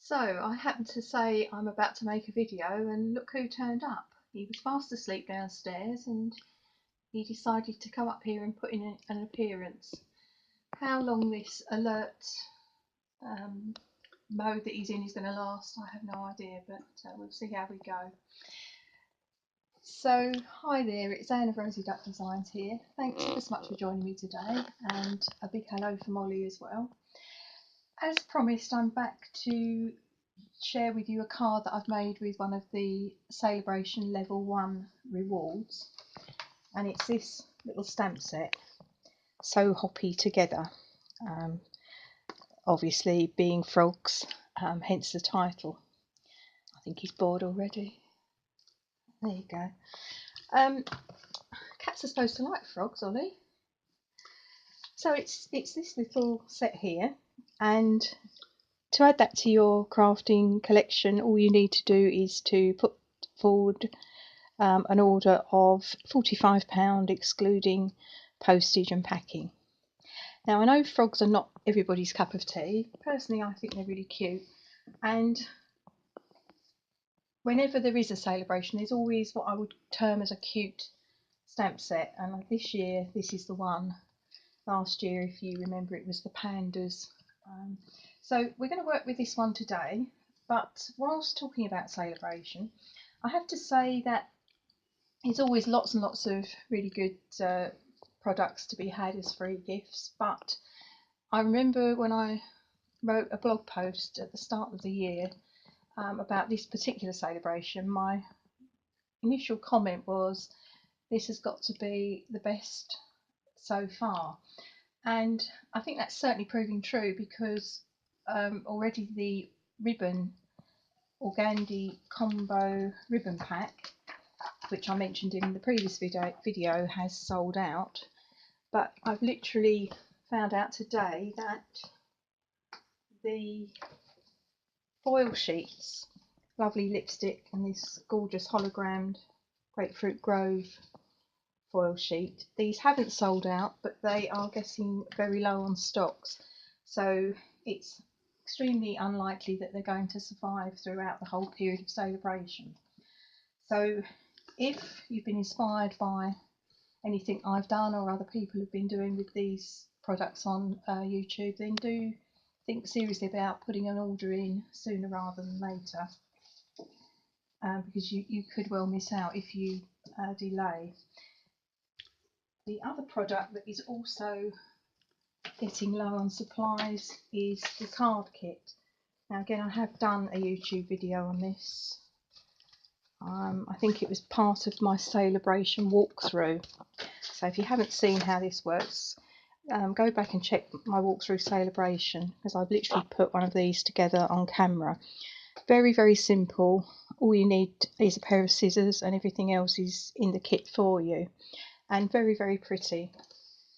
So I happened to say I'm about to make a video and look who turned up. He was fast asleep downstairs and he decided to come up here and put in an appearance. How long this alert mode that he's in is going to last, I have no idea, but we'll see how we go. So hi there, it's Anne of Rosie Duck Designs here. Thanks ever so much for joining me today, and a big hello for Molly as well. As promised, I'm back to share with you a card that I've made with one of the Sale-A-Bration Level 1 rewards, and it's this little stamp set, So Hoppy Together, obviously being frogs, hence the title. I think he's bored already. There you go. Cats are supposed to like frogs, Ollie. So it's this little set here, and to add that to your crafting collection, all you need to do is to put forward an order of £45 excluding postage and packing. Now, I know frogs are not everybody's cup of tea. Personally, I think they're really cute, and whenever there is a Sale-A-Bration, there's always what I would term as a cute stamp set, and this year this is the one. Last year, if you remember, it was the pandas. So we're going to work with this one today, but whilst talking about Sale-A-Bration, I have to say that there's always lots and lots of really good products to be had as free gifts, but I remember when I wrote a blog post at the start of the year about this particular Sale-A-Bration, my initial comment was, this has got to be the best so far. And I think that's certainly proving true, because already the ribbon organdy combo ribbon pack, which I mentioned in the previous video, has sold out. But I've literally found out today that the foil sheets, lovely lipstick and this gorgeous hologrammed Grapefruit Grove foil sheet, these haven't sold out, but they are getting very low on stocks, so it's extremely unlikely that they're going to survive throughout the whole period of Sale-A-Bration. So if you've been inspired by anything I've done or other people have been doing with these products on YouTube, then do think seriously about putting an order in sooner rather than later, because you could well miss out if you delay. The other product that is also getting low on supplies is the card kit. Now again, I have done a YouTube video on this. I think it was part of my Sale-A-Bration walkthrough. So if you haven't seen how this works, go back and check my walkthrough Sale-A-Bration, because I've literally put one of these together on camera. Very, very simple. All you need is a pair of scissors, and everything else is in the kit for you. And very, very pretty.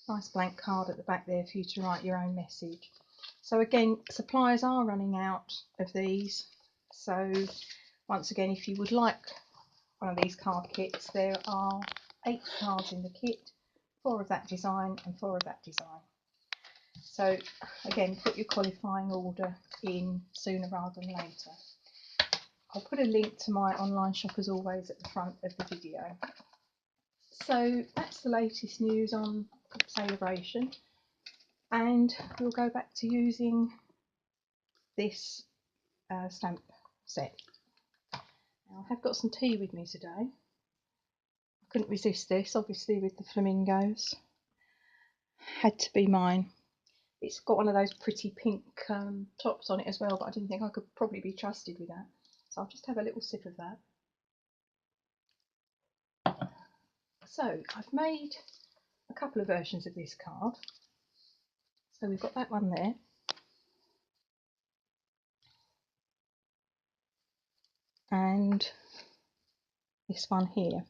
Nice blank card at the back there for you to write your own message. So again, supplies are running out of these. So once again, if you would like one of these card kits, there are 8 cards in the kit, 4 of that design and 4 of that design. So again, put your qualifying order in sooner rather than later. I'll put a link to my online shop as always at the front of the video. So that's the latest news on Sale-A-Bration, and we'll go back to using this stamp set. Now, I have got some tea with me today. I couldn't resist this, obviously, with the flamingos. Had to be mine. It's got one of those pretty pink tops on it as well, but I didn't think I could probably be trusted with that. So I'll just have a little sip of that. So I've made a couple of versions of this card. So we've got that one there. And this one here.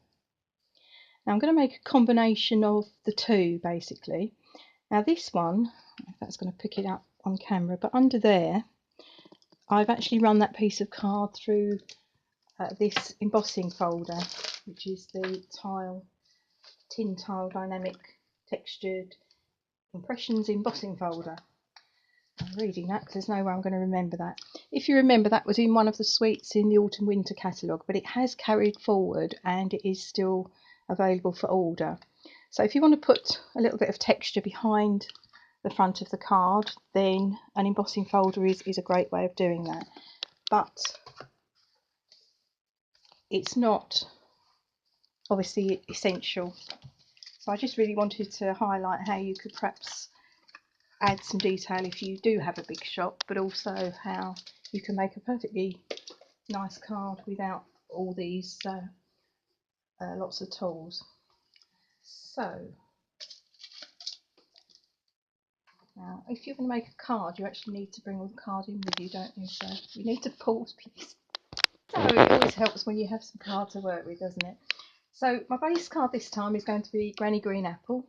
Now I'm going to make a combination of the two, basically. Now this one, if that's going to pick it up on camera, but under there I've actually run that piece of card through this embossing folder, which is the tin tile dynamic textured impressions embossing folder. I'm reading that because there's no way I'm going to remember that. If you remember, that was in one of the suites in the autumn winter catalogue, but it has carried forward and it is still available for order. So if you want to put a little bit of texture behind the front of the card, then an embossing folder is a great way of doing that. But it's not obviously essential. So I just really wanted to highlight how you could perhaps add some detail if you do have a big shop, but also how you can make a perfectly nice card without all these lots of tools. So now, if you're going to make a card, you actually need to bring all the card in with you, don't you? So you need to pause, please. So it always helps when you have some card to work with, doesn't it? So my base card this time is going to be Granny Green Apple,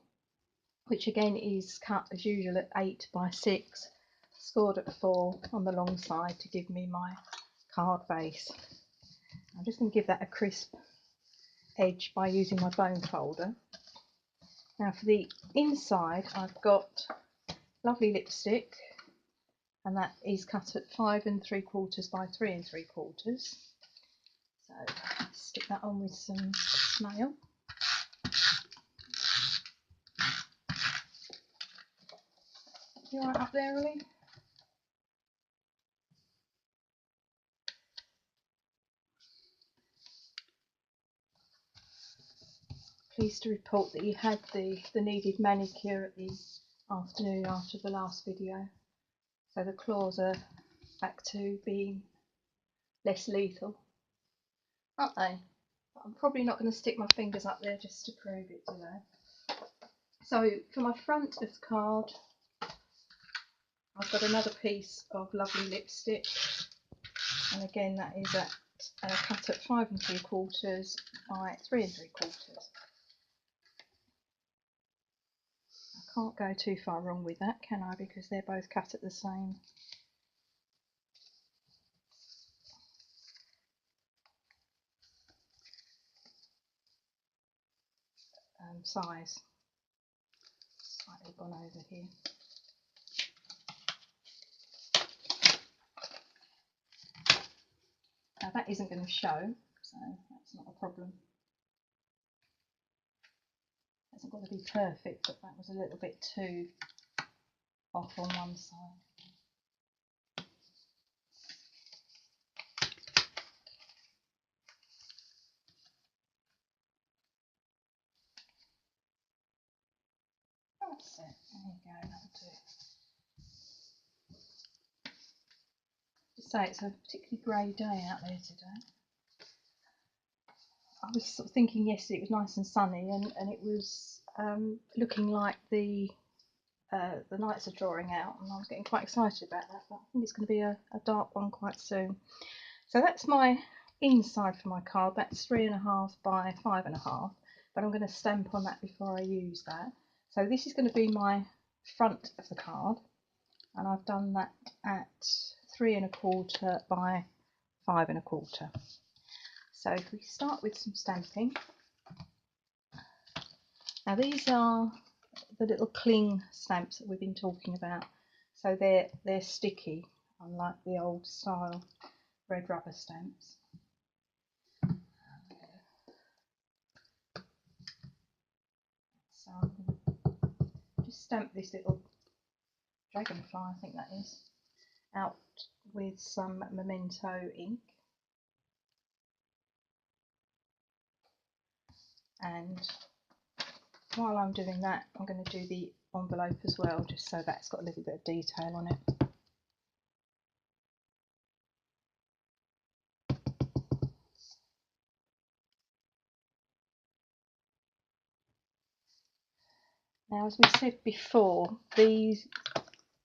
which again is cut as usual at 8 by 6, scored at 4 on the long side to give me my card base. I'm just going to give that a crisp edge by using my bone folder. Now for the inside, I've got lovely lipstick, and that is cut at 5 3/4 by 3 3/4. So stick that on with some snail. You alright up there, Ollie? Pleased to report that you had the needed manicure at the afternoon after the last video. So the claws are back to being less lethal, aren't they? But I'm probably not going to stick my fingers up there just to prove it today. So for my front of the card, I've got another piece of lovely lipstick, and again that is at cut at 5 3/4 by 3 3/4. I can't go too far wrong with that, can I? Because they're both cut at the same size. Slightly gone over here. Now that isn't going to show, so that's not a problem. It hasn't got to be perfect, but that was a little bit too off on one side. That's it. There you go. That'll do. Just say it's a particularly grey day out there today. I was sort of thinking yesterday it was nice and sunny, and it was looking like the nights are drawing out, and I was getting quite excited about that, but I think it's going to be a dark one quite soon. So that's my inside for my card. That's 3.5 by 5.5, but I'm going to stamp on that before I use that. So this is going to be my front of the card, and I've done that at 3.25 by 5.25. So if we start with some stamping. Now these are the little cling stamps that we've been talking about. So they're sticky, unlike the old style red rubber stamps. So I'm going to just stamp this little dragonfly, I think that is, out with some Memento ink. And while I'm doing that, I'm going to do the envelope as well, just so that's got a little bit of detail on it. Now, as we said before, these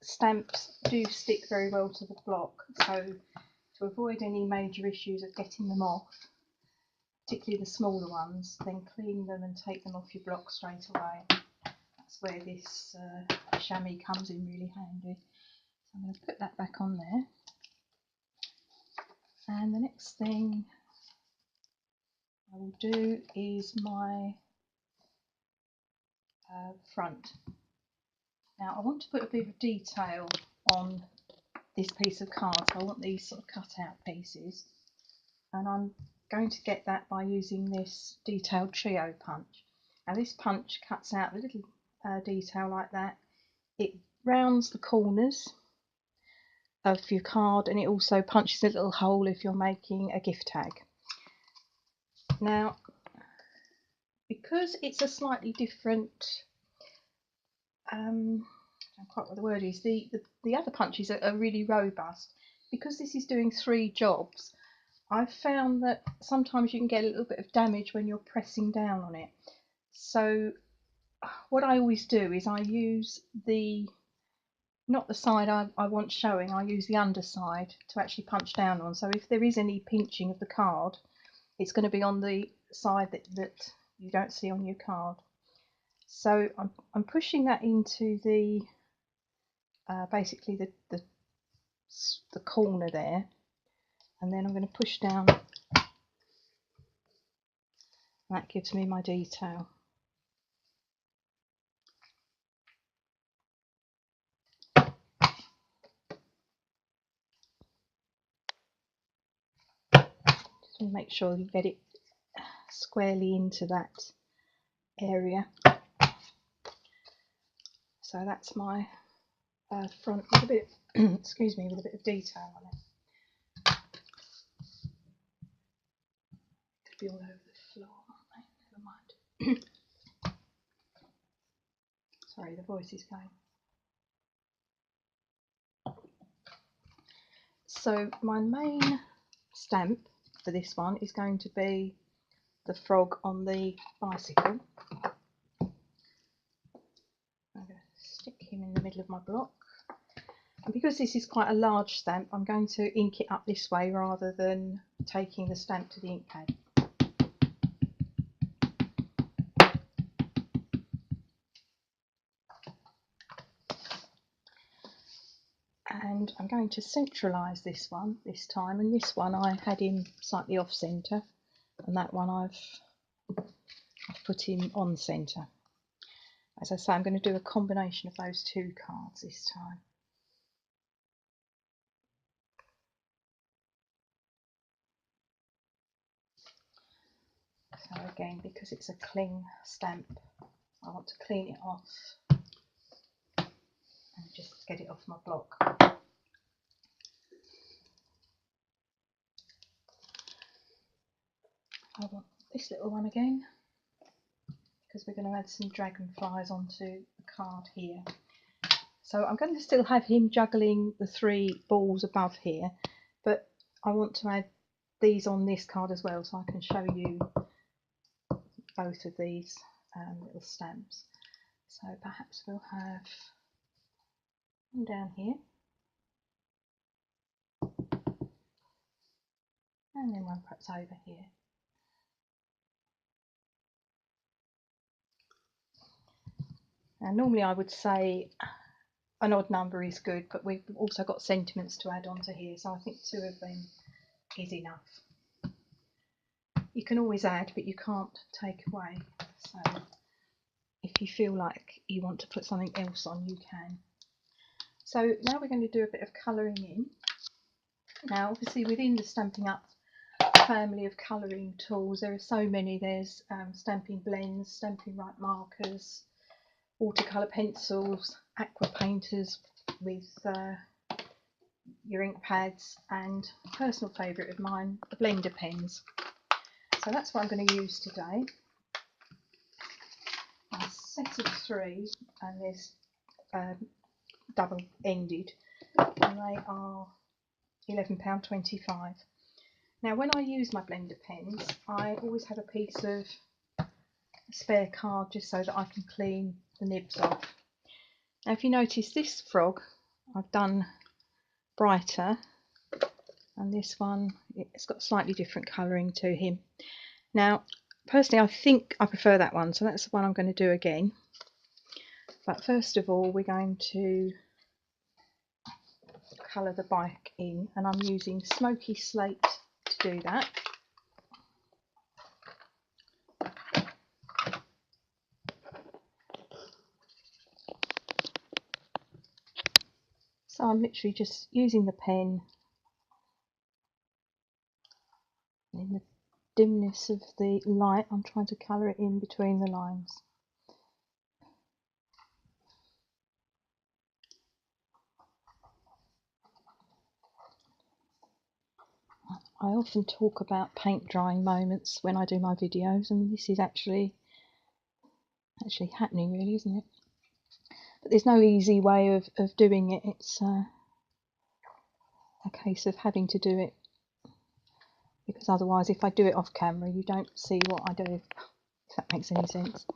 stamps do stick very well to the block, so to avoid any major issues of getting them off, particularly the smaller ones, then clean them and take them off your block straight away. That's where this chamois comes in really handy. So I'm going to put that back on there. And the next thing I will do is my front. Now I want to put a bit of detail on this piece of card, so I want these sort of cut out pieces, and I'm going to get that by using this detailed trio punch. Now this punch cuts out a little detail like that. It rounds the corners of your card, and it also punches a little hole if you're making a gift tag. Now, because it's a slightly different, I don't know quite what the word is, the other punches are really robust. Because this is doing 3 jobs, I've found that sometimes you can get a little bit of damage when you're pressing down on it. So what I always do is I use not the side I want showing, I use the underside to actually punch down on. So if there is any pinching of the card, it's going to be on the side that you don't see on your card. So I'm pushing that into the basically the corner there, and then I'm going to push down. That gives me my detail. Just want to make sure you get it squarely into that area. So that's my front with a bit excuse me, with a bit of detail on it. Could be all over the floor, aren't they? Never mind. Sorry, the voice is going. So my main stamp for this one is going to be the frog on the bicycle. I'm going to stick him in the middle of my block. And because this is quite a large stamp, I'm going to ink it up this way rather than taking the stamp to the ink pad. And I'm going to centralise this one this time, and this one I had him slightly off centre, and that one I've put him on centre. As I say, I'm going to do a combination of those 2 cards this time. So again, because it's a cling stamp, I want to clean it off and just get it off my block. I want this little one again, because we're going to add some dragonflies onto the card here. So I'm going to still have him juggling the 3 balls above here, but I want to add these on this card as well, so I can show you both of these little stamps. So perhaps we'll have one down here, and then one perhaps over here. Now normally I would say an odd number is good, but we've also got sentiments to add onto here, so I think 2 of them is enough. You can always add, but you can't take away, so if you feel like you want to put something else on, you can. So now we're going to do a bit of colouring in. Now obviously within the Stampin' Up family of colouring tools, there are so many. There's Stampin' Blends, Stampin' Write markers, watercolour pencils, aqua painters with your ink pads, and a personal favourite of mine, the blender pens. So that's what I'm going to use today. A set of 3, and there's double ended, and they are £11.25. Now when I use my blender pens, I always have a piece of spare card just so that I can clean the nibs off. Now if you notice, this frog I've done brighter, and this one, it's got slightly different colouring to him. Now personally I think I prefer that one, so that's the one I'm going to do again. But first of all we're going to colour the bike in, and I'm using Smokey Slate to do that. So So I'm literally just using the pen in the dimness of the light. I'm trying to colour it in between the lines. I often talk about paint drying moments when I do my videos, and this is actually happening, really, isn't it? But there's no easy way of doing it. It's a case of having to do it, because otherwise if I do it off camera you don't see what I do, if that makes any sense.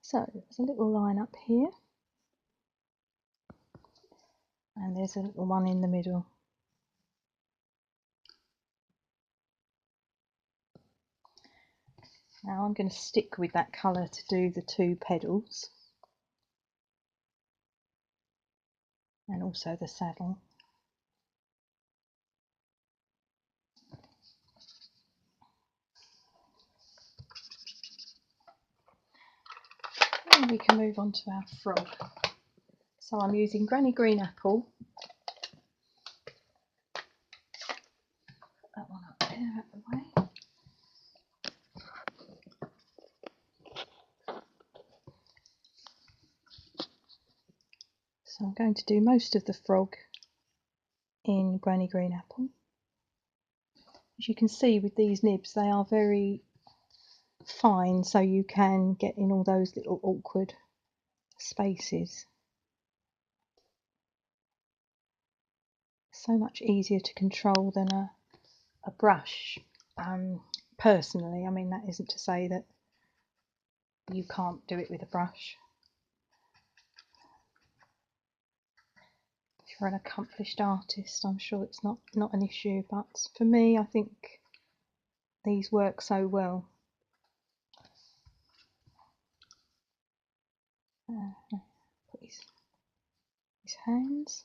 So there's a little line up here, and there's a little one in the middle. Now I'm going to stick with that colour to do the two pedals and also the saddle. And we can move on to our frog. So I'm using Granny Green Apple. Put that one up there out the way. So I'm going to do most of the frog in Granny Green Apple. As you can see with these nibs, they are very fine, so you can get in all those little awkward spaces. So much easier to control than a brush. Personally, I mean, that isn't to say that you can't do it with a brush. If you're an accomplished artist, I'm sure it's not an issue, but for me, I think these work so well. Put his hands.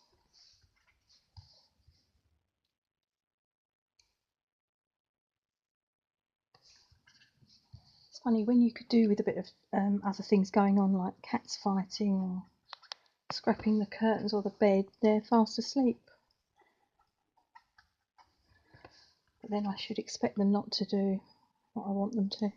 It's funny, when you could do with a bit of other things going on, like cats fighting or scrapping the curtains or the bed, they're fast asleep. But then I should expect them not to do what I want them to.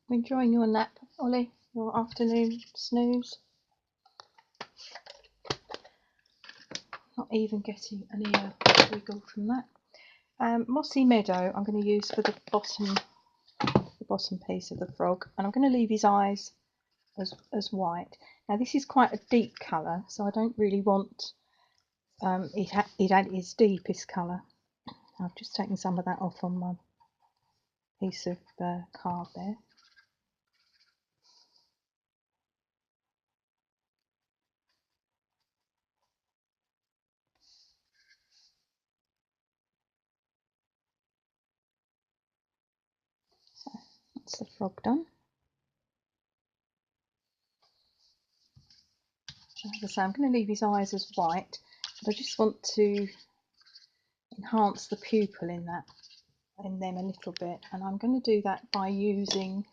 Enjoying your nap, Ollie? Your afternoon snooze? Not even getting an ear wiggle from that. Mossy Meadow I'm going to use for the bottom piece of the frog, and I'm going to leave his eyes as white. Now this is quite a deep colour, so I don't really want it at its deepest colour. I've just taken some of that off on my piece of card there. So that's the frog done. As I say, I'm going to leave his eyes as white, but I just want to enhance the pupil in them a little bit, and I'm going to do that by using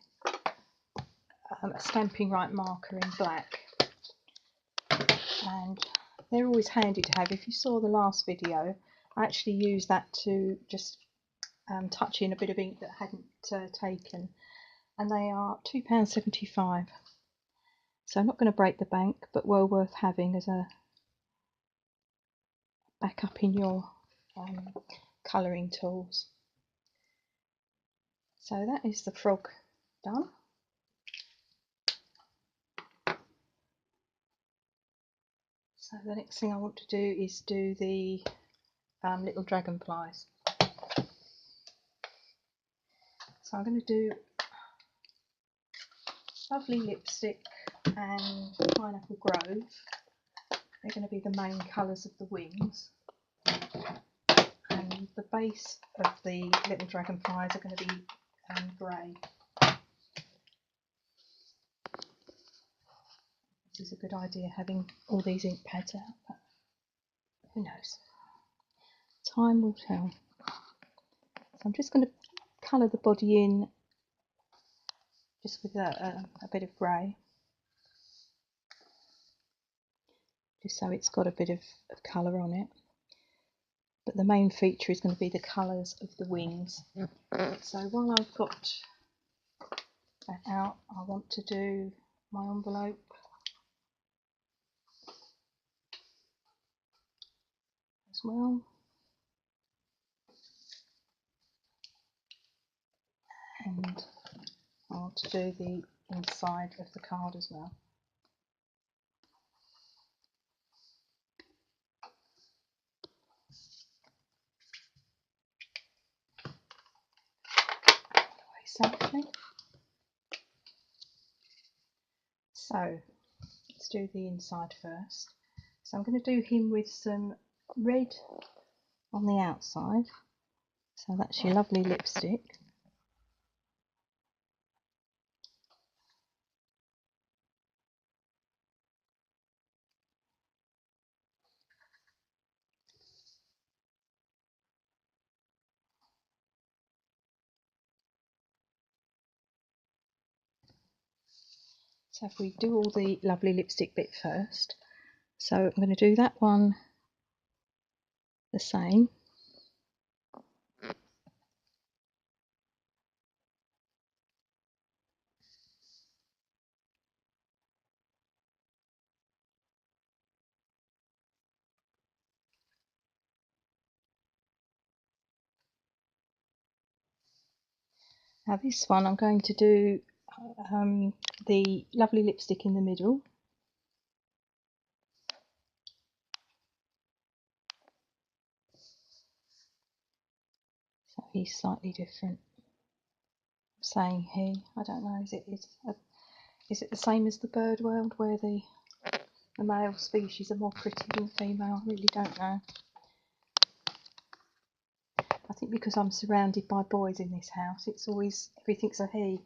a Stampin' Right marker in black. And they're always handy to have. If you saw the last video, I actually used that to just touch in a bit of ink that I hadn't taken, and they are £2.75. So I'm not going to break the bank, but well worth having as a backup in your colouring tools. So that is the frog done. So the next thing I want to do is do the little dragonflies. So I'm going to do lovely lipstick and Pineapple Grove. They're going to be the main colours of the wings, and the base of the little dragonflies are going to be grey. This is a good idea, having all these ink pads out, but who knows? Time will tell. So I'm just going to colour the body in just with a bit of grey, just so it's got a bit of colour on it. But the main feature is going to be the colours of the wings. So while I've got that out, I want to do my envelope. As well. And I want to do the inside of the card as well. Safely. So let's do the inside first. So I'm going to do him with some red on the outside. So that's your lovely lipstick. So if we do all the lovely lipstick bit first, so I'm going to do that one the same. Now this one I'm going to do the lovely lipstick in the middle. So he's slightly different. I'm saying he, I don't know, is it the same as the bird world where the male species are more pretty than the female? I really don't know. I think because I'm surrounded by boys in this house, it's always, everything's a he.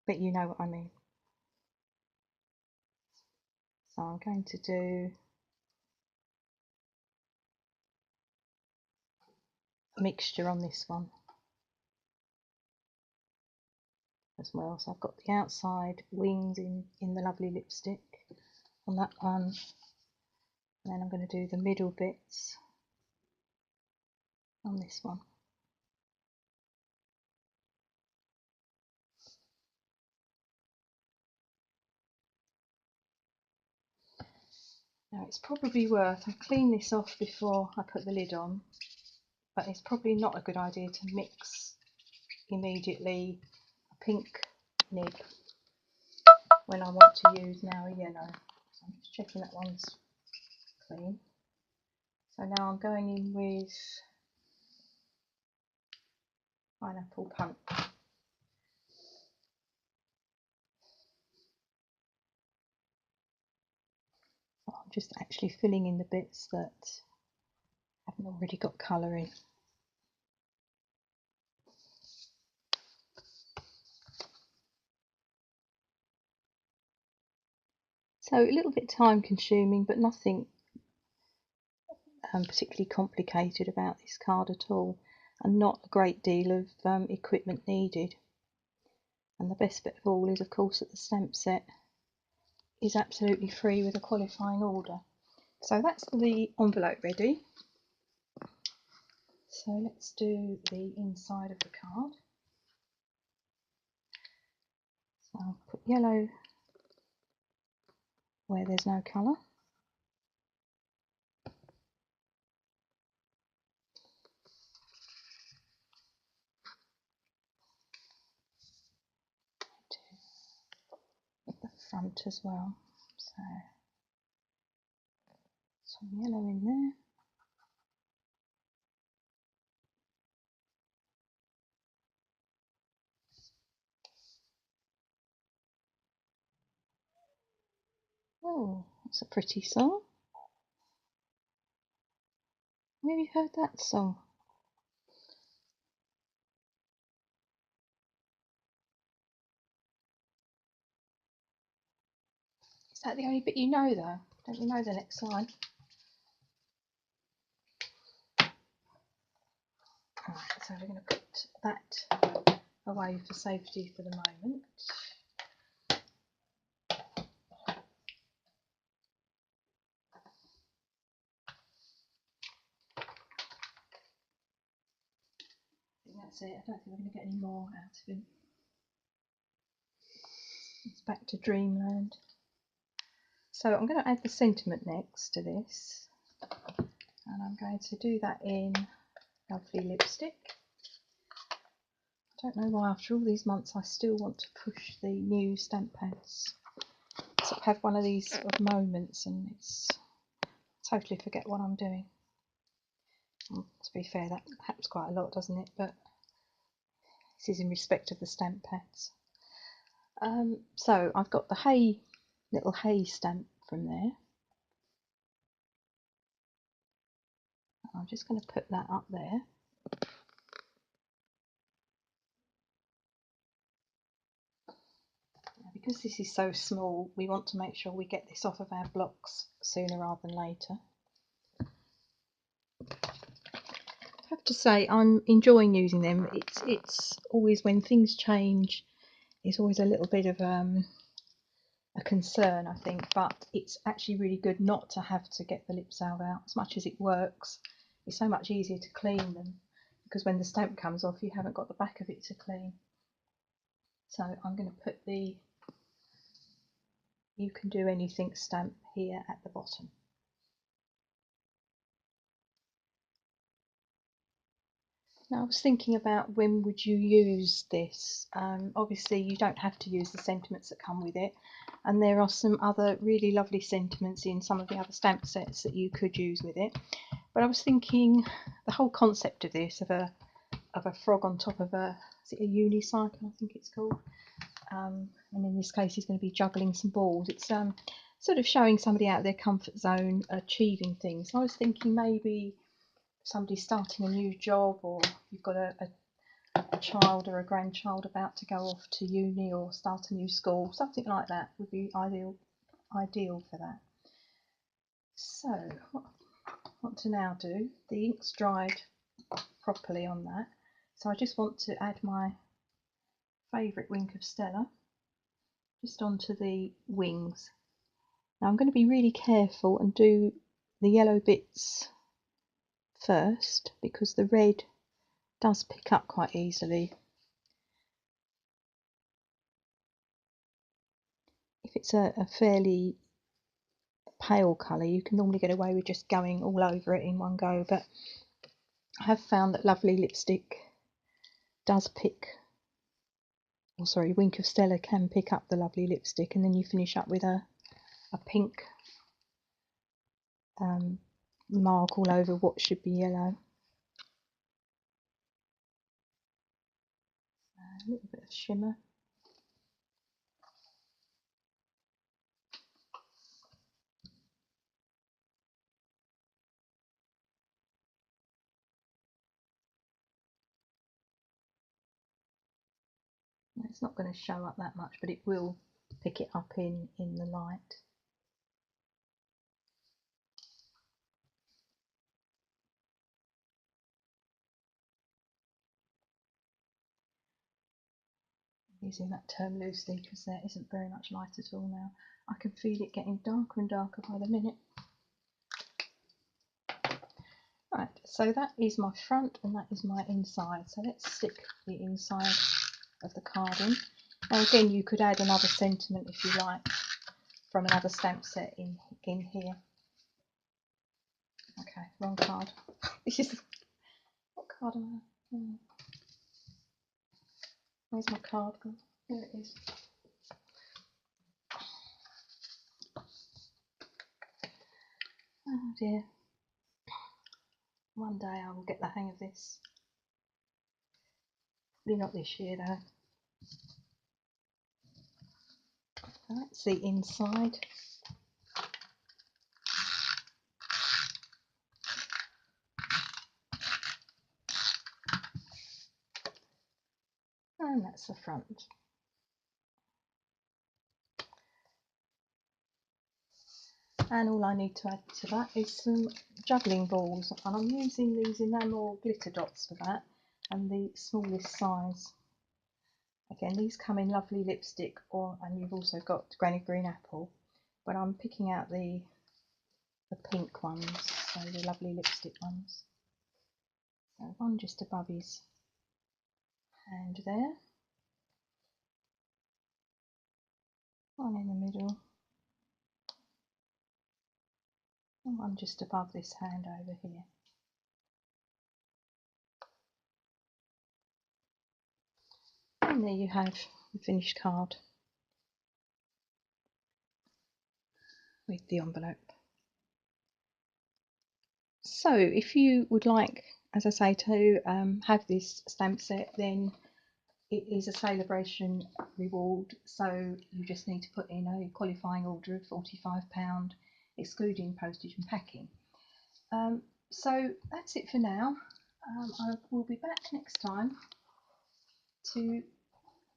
But you know what I mean. So I'm going to do a mixture on this one as well. So I've got the outside wings in the lovely lipstick on that one. And then I'm going to do the middle bits on this one. Now it's probably worth, I clean this off before I put the lid on, but it's probably not a good idea to mix immediately a pink nib when I want to use now a yellow. So I'm just checking that one's clean. So now I'm going in with Pineapple Punch. So I'm just actually filling in the bits that haven't already got colour in. So a little bit time consuming, but nothing particularly complicated about this card at all, and not a great deal of equipment needed. And the best bit of all is, of course, that the stamp set is absolutely free with a qualifying order. So that's the envelope ready. So let's do the inside of the card. So I'll put yellow where there's no colour. At the front as well. So some yellow in there. Oh, that's a pretty song. Have you heard that song? Is that the only bit you know though? Don't you know the next line? Right, so we're going to put that away for safety for the moment. I think that's it. I don't think we're going to get any more out of him. It's back to dreamland. So I'm going to add the sentiment next to this, and I'm going to do that in lovely lipstick. I don't know why after all these months I still want to push the new stamp pads. So I have one of these sort of moments and it's totally forget what I'm doing. Well, to be fair, that happens quite a lot, doesn't it? But this is in respect of the stamp pads. So I've got the little hay stamp from there. I'm just going to put that up there. Because this is so small, we want to make sure we get this off of our blocks sooner rather than later. I have to say I'm enjoying using them. It's always, when things change, it's always a little bit of a concern, I think, but it's actually really good not to have to get the lip salve out. As much as it works, it's so much easier to clean them, because when the stamp comes off you haven't got the back of it to clean. So I'm going to put the "You Can Do Anything" stamp here at the bottom. Now I was thinking about when would you use this. Obviously you don't have to use the sentiments that come with it, and there are some other really lovely sentiments in some of the other stamp sets that you could use with it. But I was thinking the whole concept of this, of a frog on top of is it a unicycle, I think it's called, and in this case he's going to be juggling some balls. It's sort of showing somebody out of their comfort zone achieving things. So I was thinking maybe somebody starting a new job, or you've got a child or a grandchild about to go off to uni or start a new school, something like that would be ideal for that. So what I want to now do, the ink's dried properly on that, so I just want to add my favourite wink of Stella just onto the wings. Now I'm going to be really careful and do the yellow bits first, because the red does pick up quite easily. If it's a fairly pale colour, you can normally get away with just going all over it in one go, but I have found that lovely lipstick does pick, or sorry, Wink of Stella can pick up the lovely lipstick, and then you finish up with a pink mark all over what should be yellow. A little bit of shimmer. It's not going to show up that much, but it will pick it up in the light. Using that term loosely because there isn't very much light at all now. I can feel it getting darker and darker by the minute. Right, so that is my front and that is my inside. So let's stick the inside of the card in. Now again, you could add another sentiment if you like from another stamp set in here. Okay, wrong card. This is, what card am I? Oh. Where's my card gone? There it is. Oh dear. One day I will get the hang of this. Probably not this year though. That's the inside. And that's the front. And all I need to add to that is some juggling balls, and I'm using these enamel glitter dots for that. and the smallest size. Again, these come in lovely lipstick, and you've also got Granny Green Apple, but I'm picking out the pink ones, so the lovely lipstick ones. So one just above his hand there, one in the middle, and one just above this hand over here. And there you have the finished card with the envelope. So if you would like, as I say, to have this stamp set, then it is a Sale-A-Bration Reward, so you just need to put in a qualifying order of £45, excluding postage and packing. So that's it for now. I will be back next time to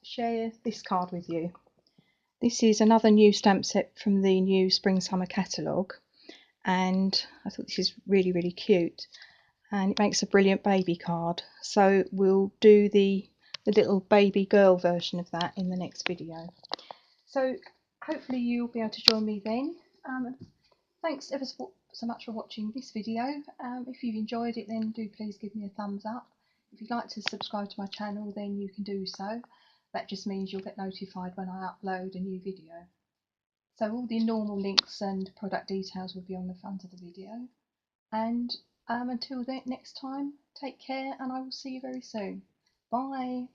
share this card with you. This is another new stamp set from the new Spring Summer catalogue, and I thought this is really, really cute, and it makes a brilliant baby card. So we'll do the little baby girl version of that in the next video. So hopefully you'll be able to join me then. Thanks ever so much for watching this video. If you've enjoyed it, then do please give me a thumbs up. If you'd like to subscribe to my channel, then you can do so. That just means you'll get notified when I upload a new video. So all the normal links and product details will be on the front of the video. And until next time, take care, and I will see you very soon. Bye.